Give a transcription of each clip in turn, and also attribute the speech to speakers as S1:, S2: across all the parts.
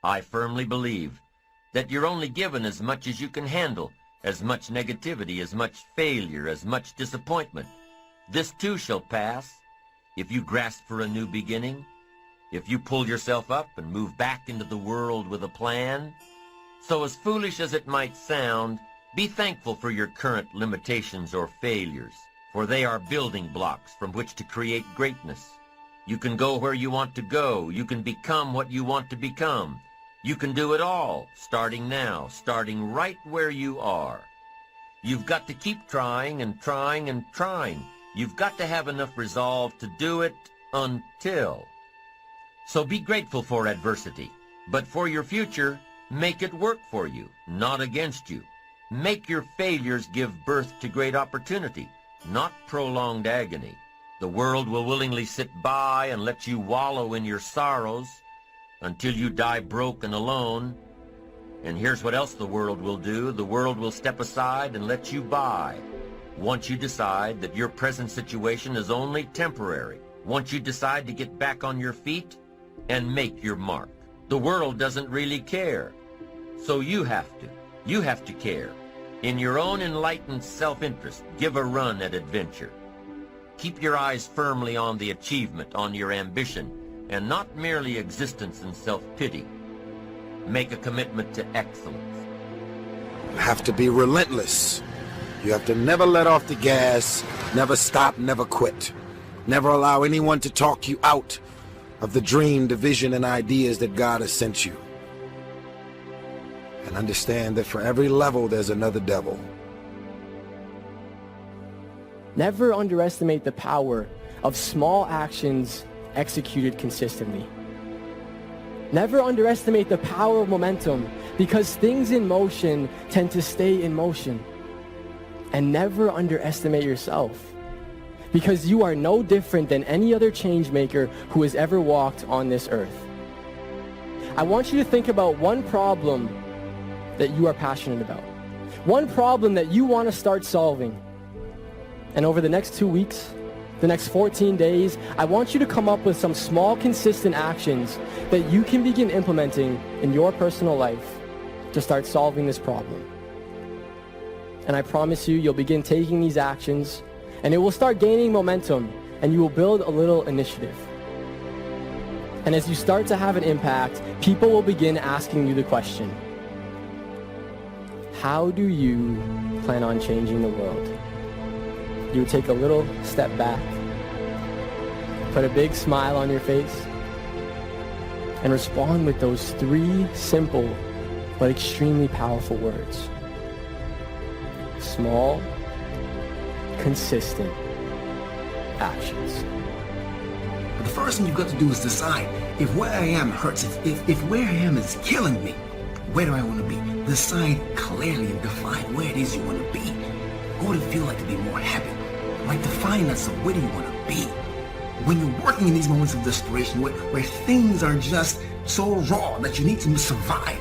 S1: I firmly believe that you're only given as much as you can handle, as much negativity, as much failure, as much disappointment. This too shall pass. If you grasp for a new beginning, if you pull yourself up and move back into the world with a plan. So as foolish as it might sound, be thankful for your current limitations or failures, for they are building blocks from which to create greatness. You can go where you want to go. You can become what you want to become. You can do it all, starting now, starting right where you are. You've got to keep trying and trying and trying. You've got to have enough resolve to do it until. So be grateful for adversity, but for your future, make it work for you, not against you. Make your failures give birth to great opportunity, not prolonged agony. The world will willingly sit by and let you wallow in your sorrows until you die broke and alone. And here's what else the world will do. The world will step aside and let you by. Once you decide that your present situation is only temporary, once you decide to get back on your feet and make your mark. The world doesn't really care, so you have to. You have to care. In your own enlightened self-interest, give a run at adventure. Keep your eyes firmly on the achievement, on your ambition, and not merely existence and self-pity. Make a commitment to excellence.
S2: You have to be relentless. You have to never let off the gas, never stop, never quit. Never allow anyone to talk you out of the dream, the vision, and ideas that God has sent you. And understand that for every level, there's another devil.
S3: Never underestimate the power of small actions executed consistently. Never underestimate the power of momentum, because things in motion tend to stay in motion. And never underestimate yourself, because you are no different than any other change maker who has ever walked on this earth. I want you to think about one problem that you are passionate about. One problem that you want to start solving. And over the next 2 weeks, the next 14 days, I want you to come up with some small, consistent actions that you can begin implementing in your personal life to start solving this problem. And I promise you, you'll begin taking these actions, and it will start gaining momentum, and you will build a little initiative. And as you start to have an impact, people will begin asking you the question, how do you plan on changing the world? You would take a little step back, put a big smile on your face, and respond with those 3 simple but extremely powerful words. Small, consistent actions.
S4: But the first thing you've got to do is decide if where I am hurts, if where I am is killing me, where do I want to be? Decide clearly and define where it is you want to be. What would it feel like to be more happy? Like define that, so where do you want to be? When you're working in these moments of desperation, where things are just so raw that you need to survive,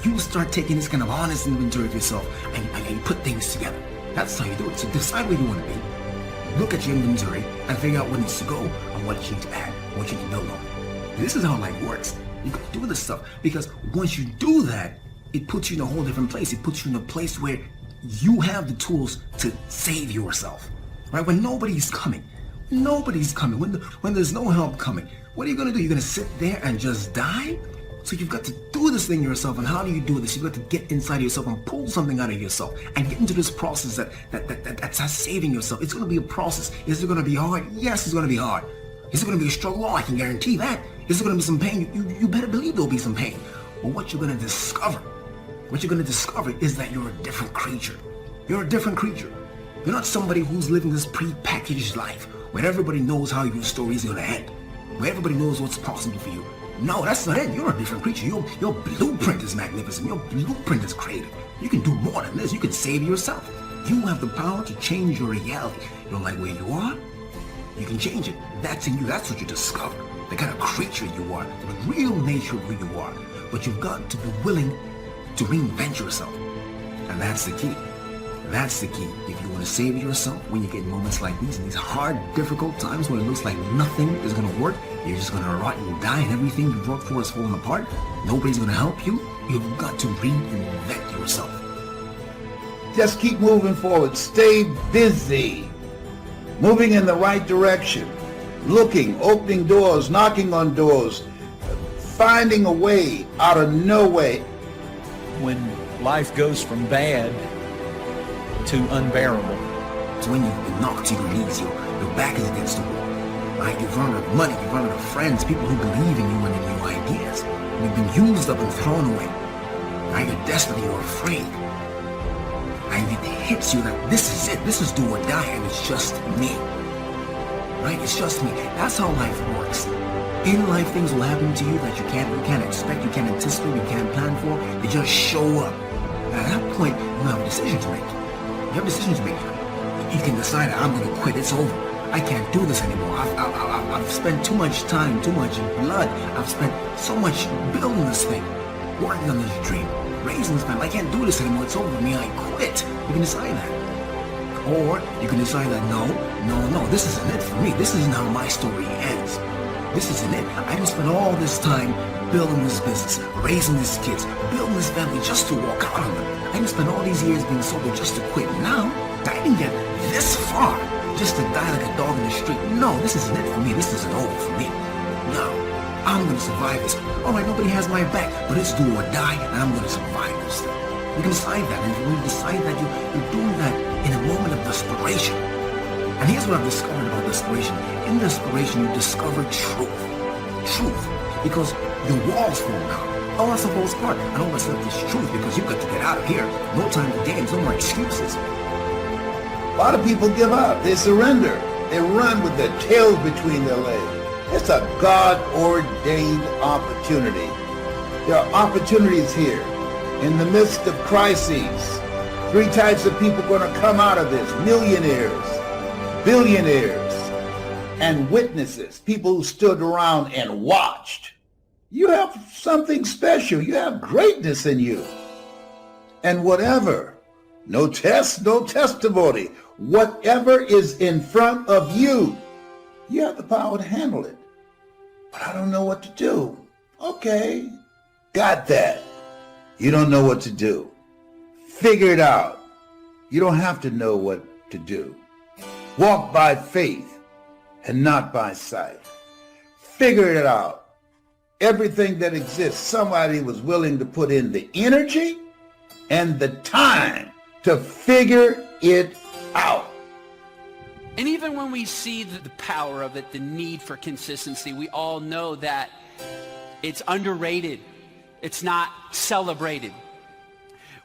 S4: you start taking this kind of honest inventory of yourself and you put things together. That's how you do it. So decide where you want to be. Look at your inventory and figure out what needs to go and what you need to add, what you need to build on. This is how life works. You got to do this stuff, because once you do that, it puts you in a whole different place. It puts you in a place where you have the tools to save yourself. Right? When nobody's coming. When there's no help coming, what are you going to do? You're going to sit there and just die? So you've got to do this thing yourself. And how do you do this? You've got to get inside yourself and pull something out of yourself and get into this process that's saving yourself. It's going to be a process. Is it going to be hard? Yes, it's going to be hard. Is it going to be a struggle? Oh, I can guarantee that. Is there going to be some pain? You better believe there'll be some pain. But what you're going to discover is that you're a different creature. You're a different creature. You're not somebody who's living this pre-packaged life where everybody knows how your story is going to end, where everybody knows what's possible for you. No, that's not it. You're a different creature. Your blueprint is magnificent. Your blueprint is creative. You can do more than this. You can save yourself. You have the power to change your reality. You don't like where you are? You can change it. That's in you. That's what you discover. The kind of creature you are, the real nature of who you are. But you've got to be willing to reinvent yourself. And that's the key. That's the key. If you want to save yourself when you get moments like these, in these hard, difficult times when it looks like nothing is going to work, you're just going to rot and die and everything you've worked for is falling apart, nobody's going to help you, you've got to reinvent yourself.
S5: Just keep moving forward. Stay busy. Moving in the right direction. Looking, opening doors, knocking on doors, finding a way out of no way.
S6: When life goes from bad to unbearable.
S4: So when you've been knocked to your knees, your back is against the wall, right? You've run out of money, you've run out of friends, people who believe in you and in your ideas. You've been used up and thrown away, right? You're desperate, you're afraid. And it hits you that this is it, this is do or die, and it's just me, right? It's just me. That's how life works. In life, things will happen to you that you can't expect, you can't anticipate, you can't plan for. They just show up. And at that point, you have a decision to make. You have a decision to make. You can decide, I'm going to quit. It's over. I can't do this anymore. I've spent too much time, too much blood. I've spent so much building this thing, working on this dream, raising this family. I can't do this anymore. It's over for me. I quit. You can decide that. Or you can decide that no, this isn't it for me. This isn't how my story ends. This isn't it. I didn't spend all this time building this business, raising these kids, building this family just to walk out on them. I didn't spend all these years being sober just to quit. Now, I didn't get this far just to die like a dog in the street. No, this isn't it for me. This isn't over for me. No, I'm going to survive this. All right, nobody has my back, but it's do or die, and I'm going to survive this thing. You can decide that, and when you decide that, you're doing that in a moment of desperation. And here's what I've discovered about desperation. In desperation, you discover truth. Truth. Because the walls fall down. All that's falls apart. And all that's left is truth because you've got to get out of here. No time for games, no more excuses.
S5: A lot of people give up. They surrender. They run with their tails between their legs. It's a God-ordained opportunity. There are opportunities here. In the midst of crises, 3 types of people are going to come out of this. Millionaires, billionaires, and witnesses, people who stood around and watched. You have something special. You have greatness in you. And whatever, no test, no testimony, whatever is in front of you, you have the power to handle it. But I don't know what to do. Okay, got that. You don't know what to do. Figure it out. You don't have to know what to do. Walk by faith and not by sight. Figure it out. Everything that exists, somebody was willing to put in the energy and the time to figure it out.
S7: And even when we see the power of it, the need for consistency, we all know that it's underrated. It's not celebrated.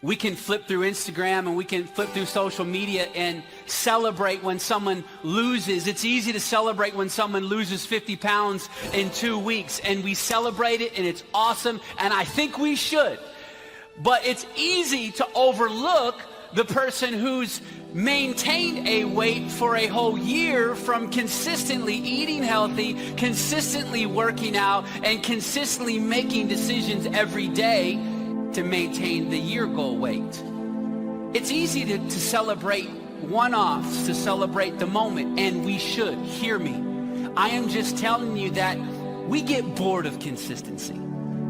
S7: We can flip through Instagram and we can flip through social media and celebrate when someone loses. It's easy to celebrate when someone loses 50 pounds in 2 weeks, and we celebrate it and it's awesome, and I think we should. But it's easy to overlook the person who's maintained a weight for a whole year from consistently eating healthy, consistently working out, and consistently making decisions every day to maintain the year goal weight. It's easy to celebrate one-offs, to celebrate the moment, and we should. Hear me. I am just telling you that we get bored of consistency.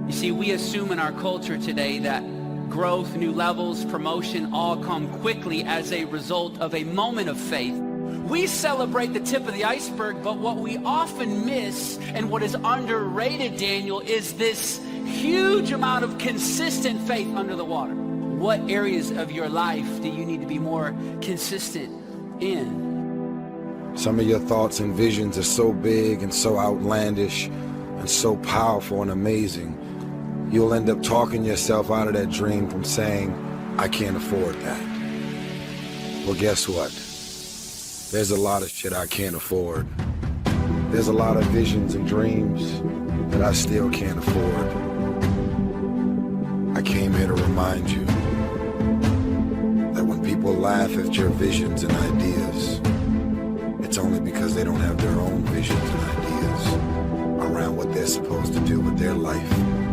S7: You see, we assume in our culture today that growth, new levels, promotion all come quickly as a result of a moment of faith. We celebrate the tip of the iceberg, but what we often miss and what is underrated, Daniel, is this huge amount of consistent faith under the water. What areas of your life do you need to be more consistent in?
S2: Some of your thoughts and visions are so big and so outlandish and so powerful and amazing, you'll end up talking yourself out of that dream from saying, I can't afford that. Well, guess what? There's a lot of shit I can't afford. There's a lot of visions and dreams that I still can't afford. I came here to remind you that when people laugh at your visions and ideas, it's only because they don't have their own visions and ideas around what they're supposed to do with their life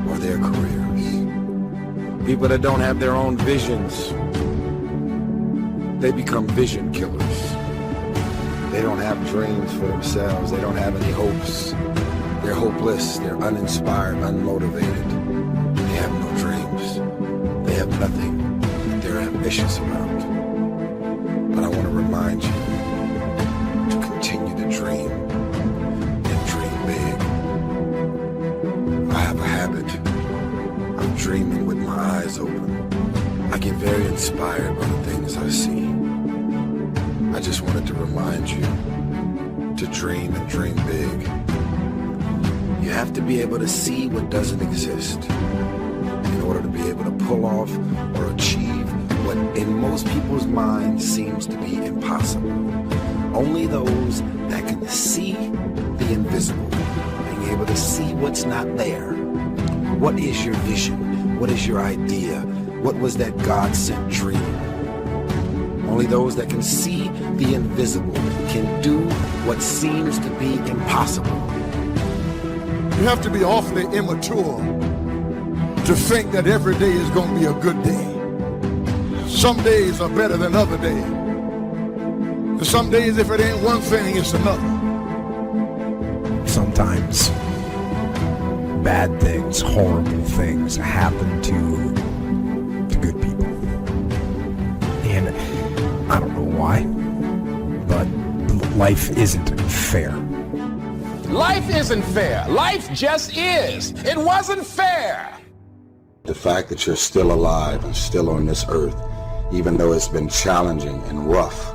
S2: or their careers. People that don't have their own visions they become vision killers. They don't have dreams for themselves. They don't have any hopes. They're hopeless. They're uninspired, unmotivated. They have no dreams. They have nothing that they're ambitious about. But I want to remind you to continue to dream and dream big. I have a habit of dreaming with my eyes open. I get very inspired by the things I see. I just wanted to remind you to dream and dream big. You have to be able to see what doesn't exist in order to be able to pull off or achieve what in most people's minds seems to be impossible. Only those that can see the invisible, being able to see what's not there. What is your vision? What is your idea? What was that God-sent dream? Only those that can see the invisible can do what seems to be impossible.
S8: You have to be awfully immature to think that every day is going to be a good day. Some days are better than other days. And some days, if it ain't one thing, it's another.
S9: Sometimes bad things, horrible things happen to good people. And I don't know why, but life isn't fair.
S10: Life isn't fair. Life just is. It wasn't fair.
S2: The fact that you're still alive and still on this earth, even though it's been challenging and rough,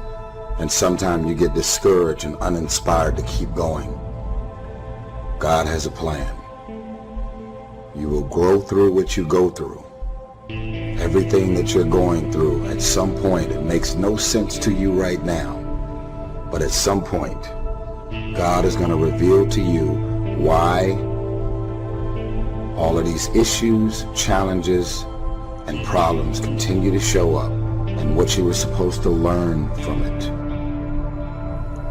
S2: and sometimes you get discouraged and uninspired to keep going. God has a plan. You will grow through what you go through. Everything that you're going through, at some point, it makes no sense to you right now. But at some point, God is going to reveal to you why all of these issues, challenges, and problems continue to show up and what you were supposed to learn from it.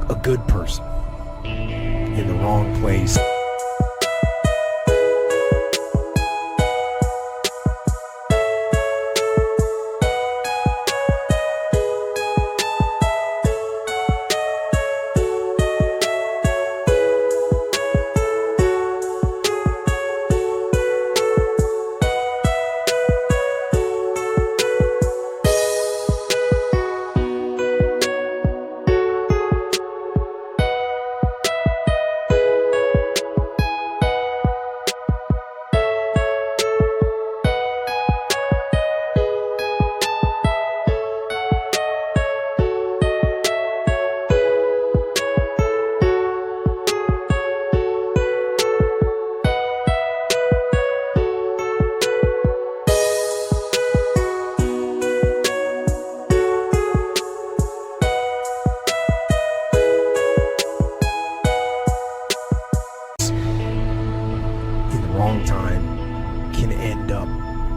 S9: A good person in the wrong place.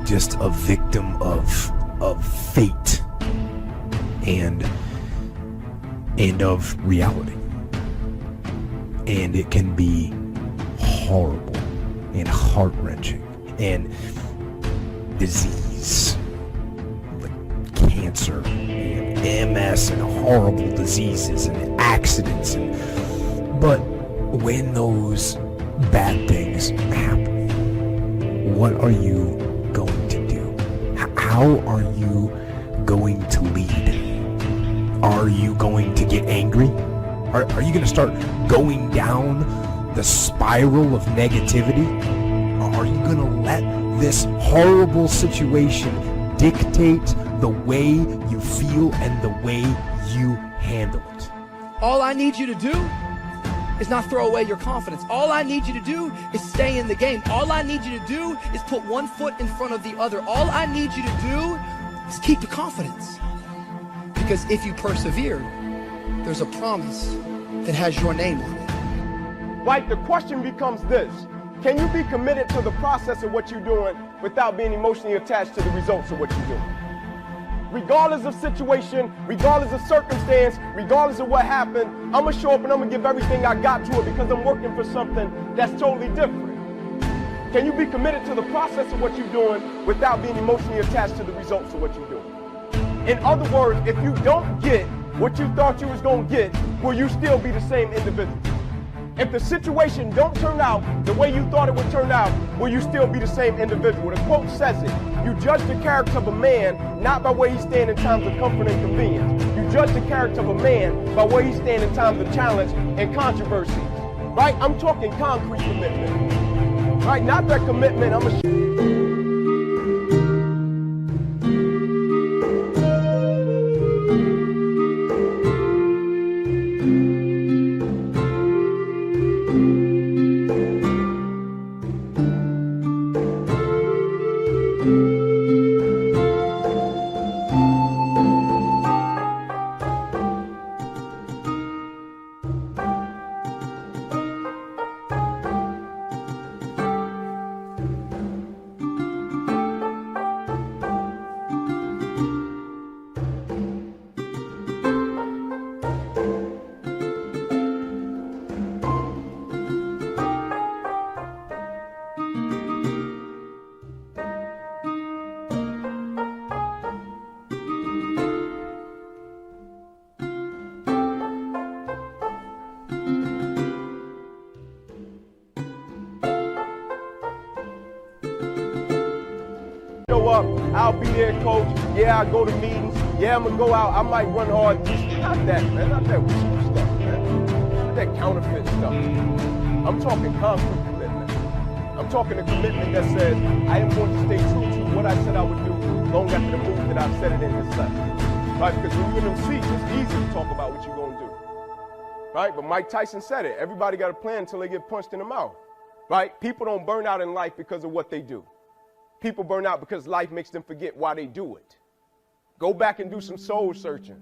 S9: Just a victim of fate and of reality, and it can be horrible and heart-wrenching, and disease like cancer and MS and horrible diseases and accidents, but when those bad things happen, what are you going to do? How are you going to lead? Are you going to get angry? Are you going to start going down the spiral of negativity? Or are you going to let this horrible situation dictate the way you feel and the way you handle it?
S3: All I need you to do is not throw away your confidence. All I need you to do is stay in the game. All I need you to do is put one foot in front of the other. All I need you to do is keep the confidence. Because if you persevere, there's a promise that has your name on it.
S10: Like, the question becomes this: can you be committed to the process of what you're doing without being emotionally attached to the results of what you're doing? Regardless of situation, regardless of circumstance, regardless of what happened, I'm going to show up and I'm going to give everything I got to it because I'm working for something that's totally different. Can you be committed to the process of what you're doing without being emotionally attached to the results of what you're doing? In other words, if you don't get what you thought you was going to get, will you still be the same individual? If the situation don't turn out the way you thought it would turn out, will you still be the same individual? The quote says it, you judge the character of a man not by where he stands in times of comfort and convenience. You judge the character of a man by where he stands in times of challenge and controversy. Right? I'm talking concrete commitment. Right? Not that commitment, up, I'll be there, coach. Yeah, I go to meetings. Yeah, I'm gonna go out. I might run hard. Not that, man. Not that cheap stuff, man. Not that counterfeit stuff. I'm talking concrete commitment. I'm talking a commitment that says I am going to stay true to what I said I would do long after the move that I've said it in this lesson. Right? Because when you're in them seats, it's easy to talk about what you're gonna do. Right? But Mike Tyson said it. Everybody got a plan until they get punched in the mouth. Right? People don't burn out in life because of what they do. People burn out because life makes them forget why they do it. Go back and do some soul searching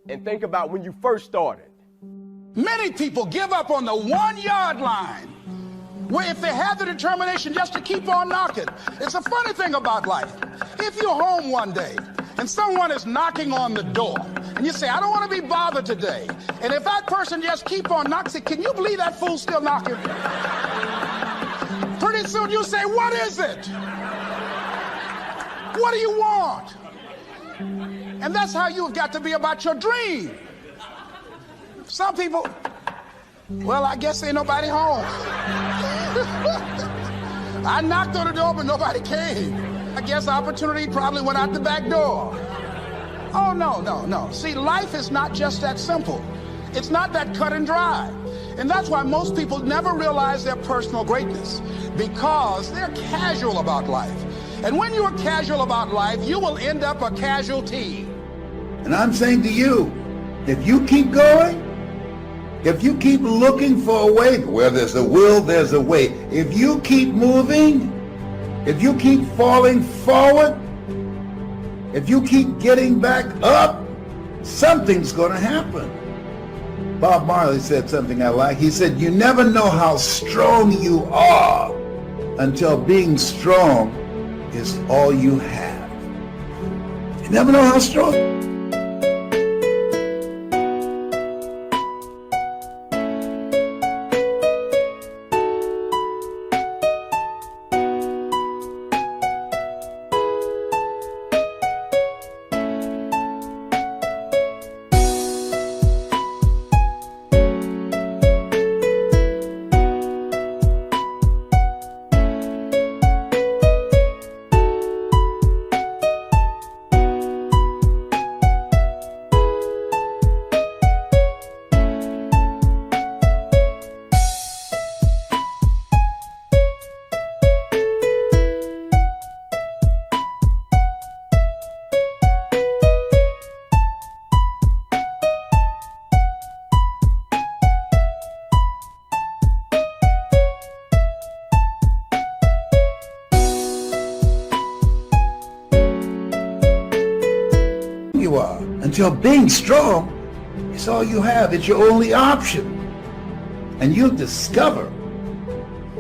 S10: and think about when you first started.
S11: Many people give up on the 1 yard line, where if they have the determination just to keep on knocking. It's a funny thing about life. If you're home one day and someone is knocking on the door and you say, I don't want to be bothered today. And if that person just keep on knocking, say, can you believe that fool's still knocking? Pretty soon you say, what is it? What do you want? And that's how you've got to be about your dream. Some people, well, I guess ain't nobody home. I knocked on the door, but nobody came. I guess opportunity probably went out the back door. Oh, no. See, life is not just that simple. It's not that cut and dry. And that's why most people never realize their personal greatness, because they're casual about life. And when you're casual about life, you will end up a casualty.
S5: And I'm saying to you, if you keep going, if you keep looking for a way, where there's a will, there's a way. If you keep moving, if you keep falling forward, if you keep getting back up, something's going to happen. Bob Marley said something I like. He said, you never know how strong you are until being strong is all you have. You never know how strong. You are, until being strong is all you have. It's your only option. And you'll discover,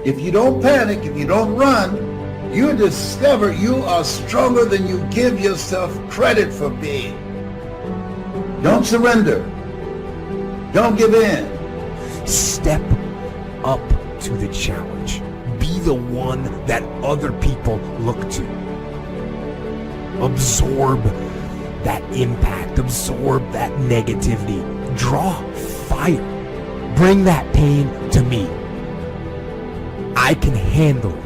S5: if you don't panic, if you don't run, you'll discover you are stronger than you give yourself credit for being. Don't surrender. Don't give in.
S9: Step up to the challenge. Be the one that other people look to. Absorb that impact, absorb that negativity, draw fire. Bring that pain to me. I can handle it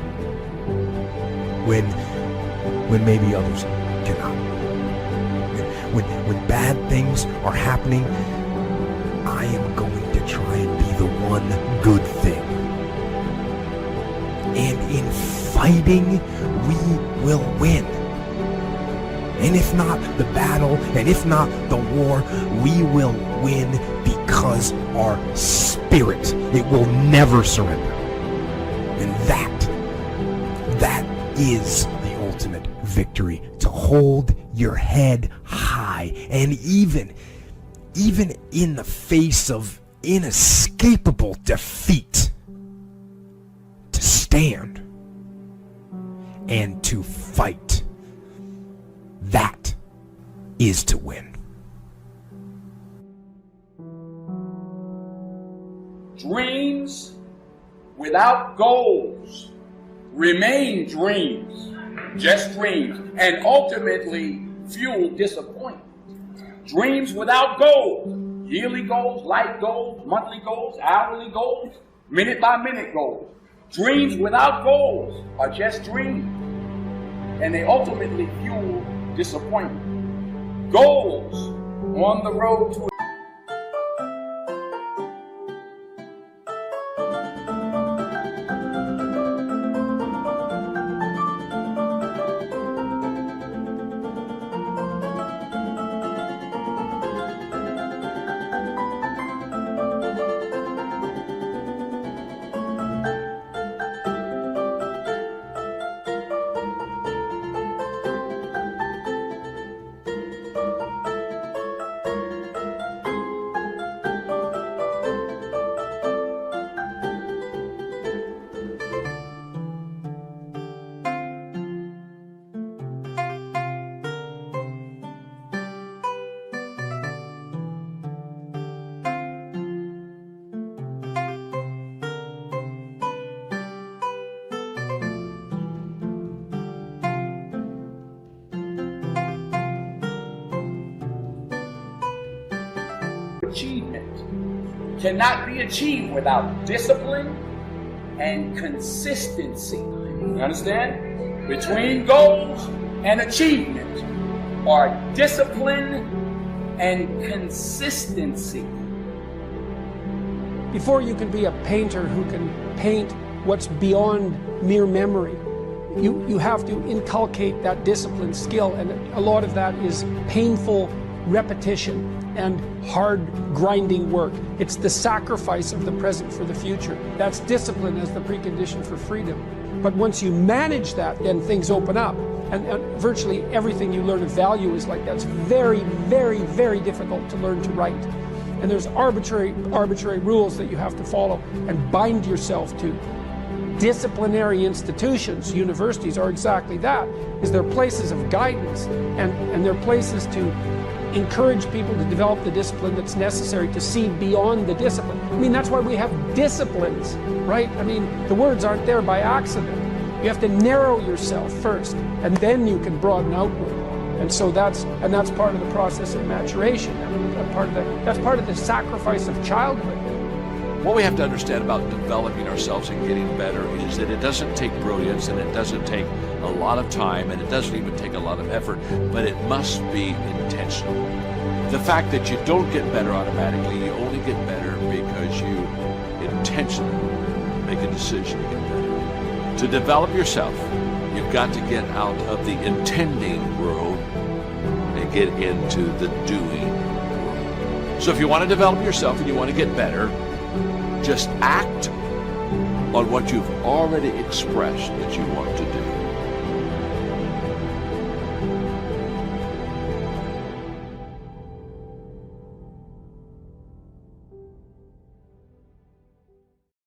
S9: when maybe others cannot. When bad things are happening, I am going to try and be the one good thing. And in fighting, we will win. And if not the battle, and if not the war, we will win because our spirit, it will never surrender. And that is the ultimate victory, to hold your head high, and even in the face of inescapable defeat, to stand and to fight. That is to win.
S12: Dreams without goals remain dreams, just dreams, and ultimately fuel disappointment. Dreams without goals, yearly goals, life goals, monthly goals, hourly goals, minute-by-minute goals. Dreams without goals are just dreams, and they ultimately fuel disappointment. Goals on the road to achievement cannot be achieved without discipline and consistency. You understand? Between goals and achievement are discipline and consistency.
S13: Before you can be a painter who can paint what's beyond mere memory, you have to inculcate that discipline skill, and a lot of that is painful repetition and hard grinding work. It's the sacrifice of the present for the future. That's discipline as the precondition for freedom. But once you manage that, then things open up. And virtually everything you learn of value is like that. It's very, very, very difficult to learn to write. And there's arbitrary rules that you have to follow and bind yourself to. Disciplinary institutions, universities, are exactly that. Is they're places of guidance, and they're places to encourage people to develop the discipline that's necessary to see beyond the discipline. I mean, that's why we have disciplines, right? I mean, the words aren't there by accident. You have to narrow yourself first, and then you can broaden outward. And so that's part of the process of maturation. That's part of the sacrifice of childhood.
S14: What we have to understand about developing ourselves and getting better is that it doesn't take brilliance, and it doesn't take a lot of time, and it doesn't even take a lot of effort, but it must be intentional. The fact that you don't get better automatically, you only get better because you intentionally make a decision to get better. To develop yourself, you've got to get out of the intending world and get into the doing world. So if you want to develop yourself and you want to get better, just act on what you've already expressed that you want to do.